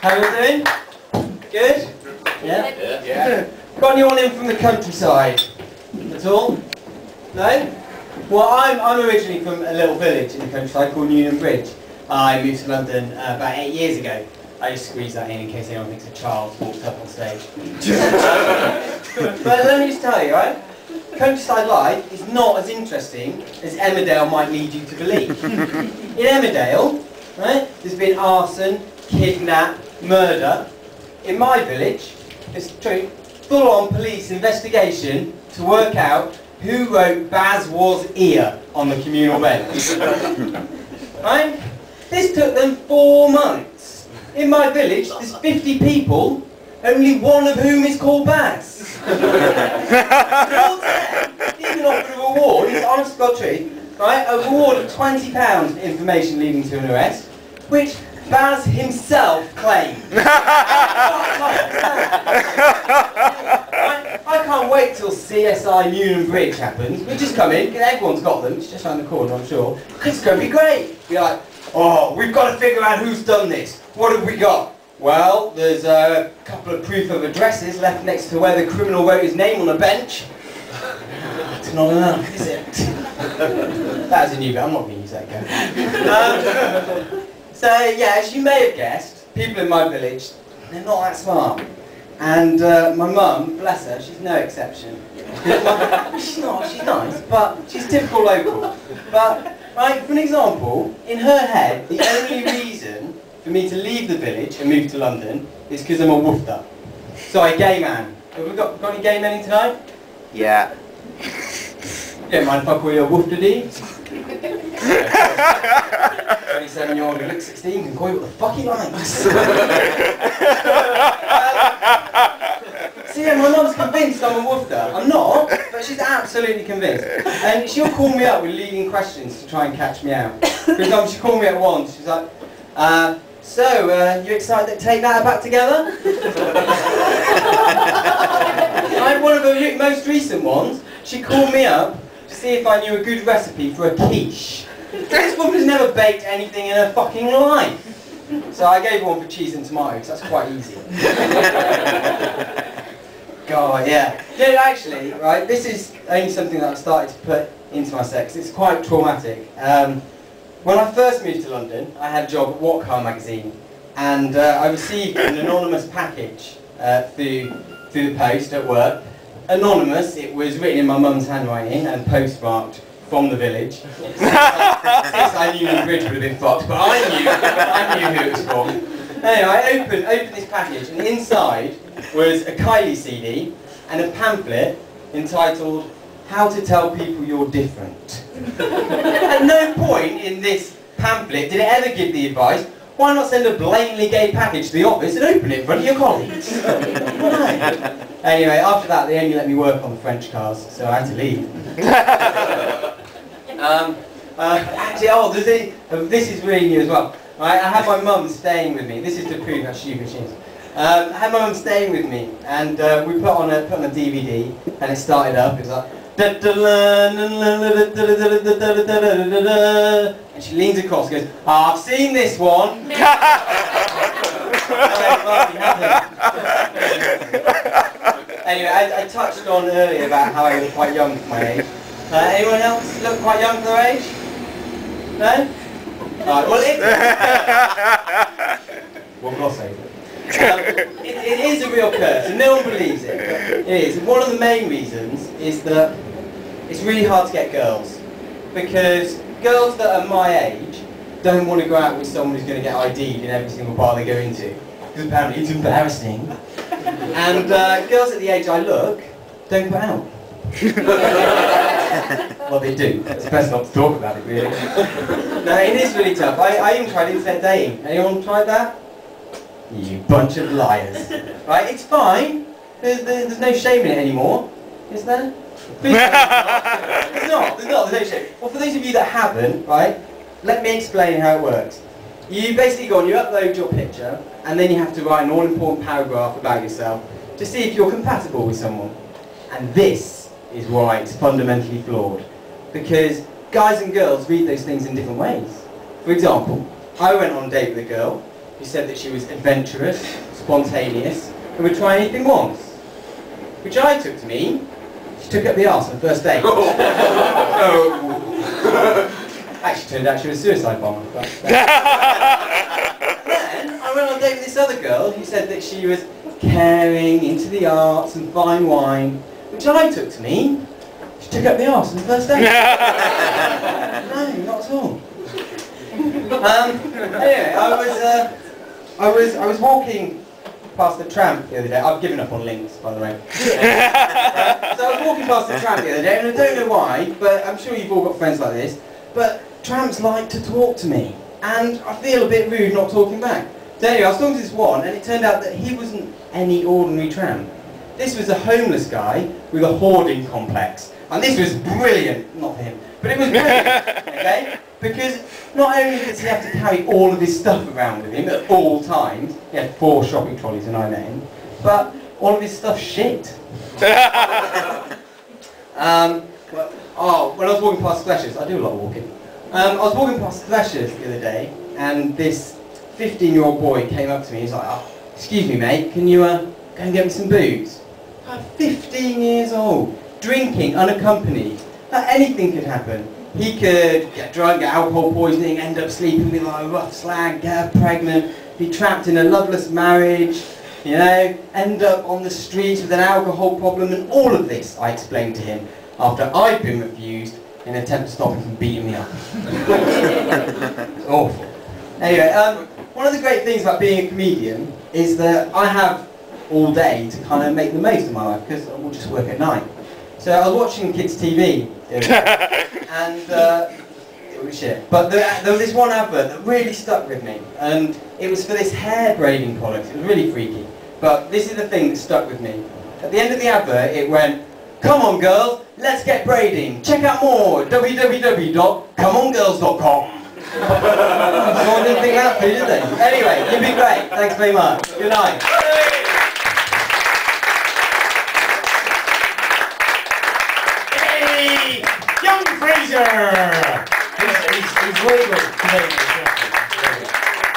How you doing? Good? Yeah? Yeah. Got anyone in from the countryside at all? No? Well, I'm originally from a little village in the countryside called Newton Bridge. I moved to London about 8 years ago. I just squeezed that in case anyone thinks a child walked up on stage. But let me just tell you, right? Countryside life is not as interesting as Emmerdale might lead you to believe. In Emmerdale, right, there's been arson, kidnap, murder. In my village, it's true, full-on police investigation to work out who wrote Baz was ear on the communal bench. Right? This took them 4 months. In my village, there's 50 people, only one of whom is called Baz. Even offered a reward, it's honest to God truth, right? A reward of £20 for information leading to an arrest, which Baz himself claimed. I can't wait till CSI Newton Bridge happens. We just come in, everyone's got them, it's just around the corner, I'm sure. It's going to be great. Be like, oh, we've got to figure out who's done this. What have we got? Well, there's a couple of proof of addresses left next to where the criminal wrote his name on a bench. It's not enough, is it? That was a new bit, I'm not going to use that again. So, yeah, as you may have guessed, people in my village, they're not that smart. And my mum, bless her, she's no exception. She's not, she's nice, but she's typical local. But, right, for an example, in her head, the only reason for me to leave the village and move to London is because I'm a woofter. So I gay man. Have we got any gay men in tonight? Yeah. You don't mind if I call you a woofter-dee? 27-year-old who looks 16 can call you what the fuck he likes. So yeah, my mum's convinced I'm a woofter. I'm not, but she's absolutely convinced. And she'll call me up with leading questions to try and catch me out. For example, she called me at once, she's like, so, you excited to take that back together? Like one of the most recent ones, she called me up to see if I knew a good recipe for a quiche. This woman's never baked anything in her fucking life. So I gave her one for cheese and tomatoes, that's quite easy. God, yeah. Yeah, actually, right, this is only something that I've started to put into my sex. It's quite traumatic. When I first moved to London, I had a job at What Car magazine, and I received an anonymous package through the post at work. Anonymous, it was written in my mum's handwriting and postmarked from the village. Since I knew the bridge would have been fucked, but I knew who it was from. Anyway, I opened this package, and inside was a Kylie CD and a pamphlet entitled How to Tell People You're Different. At no point in this pamphlet did it ever give the advice, why not send a blatantly gay package to the office and open it in front of your colleagues? Right. Anyway, after that they only let me work on the French cars, so I had to leave. Actually, this is really new as well. Right, I had my mum staying with me. This is to prove how stupid she is. I had my mum staying with me, and we put on a DVD, and it started up. It was like, and she leans across and goes, I've seen this one. Anyway, I touched on earlier about how I was quite young for my age. Anyone else look quite young for their age? No? Right, well, we'll gloss over it. It is a real curse, and no one believes it, but it is. And one of the main reasons is that it's really hard to get girls, because girls that are my age don't want to go out with someone who's going to get ID'd in every single bar they go into, because apparently it's embarrassing. And girls at the age I look don't go out. Well, they do. It's best not to talk about it, really. No, it is really tough. I even tried internet dating. Anyone tried that? You bunch of liars. Right, it's fine. There's no shame in it anymore. Is there? There's no shame. Well, for those of you that haven't, right, let me explain how it works. You basically go on, you upload your picture, and then you have to write an all-important paragraph about yourself to see if you're compatible with someone. And this is why it's fundamentally flawed. Because guys and girls read those things in different ways. For example, I went on a date with a girl who said that she was adventurous, spontaneous, and would try anything once. Which I took to mean she took up the arse on the first date. Actually turned out she was a suicide bomber. Then I went on a date with this other girl who said that she was caring, into the arts and fine wine, which I took to mean she took up the arse on the first date. No, not at all. Anyway, I was walking past the tramp the other day. I've given up on links, by the way. So I was walking past the tramp the other day, and I don't know why, but I'm sure you've all got friends like this, but tramps like to talk to me, and I feel a bit rude not talking back. So anyway, I was talking to this one, and it turned out that he wasn't any ordinary tramp. This was a homeless guy with a hoarding complex, and this was brilliant, not for him, but it was brilliant, okay? Because not only does he have to carry all of his stuff around with him at all times, he had 4 shopping trolleys when I met him, but all of his stuff's shit. When I was walking past Fleshers, I do a lot of walking. I was walking past Fleshers the other day, and this 15-year-old boy came up to me. He's like, "Oh, excuse me, mate, can you go and get me some booze?" I'm 15 years old, drinking, unaccompanied. Anything could happen. He could get drunk, get alcohol poisoning, end up sleeping with like a rough slag, get her pregnant, be trapped in a loveless marriage, you know, end up on the streets with an alcohol problem, and all of this I explained to him after I'd been refused in an attempt to stop him from beating me up. It's awful. Anyway, one of the great things about being a comedian is that I have all day to kind of make the most of my life, because I will just work at night. So I was watching kids' TV, and it was shit. But there was this one advert that really stuck with me, and it was for this hair braiding product. It was really freaky. But this is the thing that stuck with me. At the end of the advert, it went, "Come on girls, let's get braiding. Check out more, www.comeongirls.com. Someone didn't think that through, did they? Anyway, you've been great. Thanks very much. Good night. Hey, young Fraser! He's legal.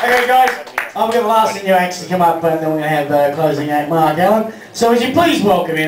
Okay guys, I'm going to ask the new acts to come up, and then we're going to have closing act Mark Allen. So would you please welcome him.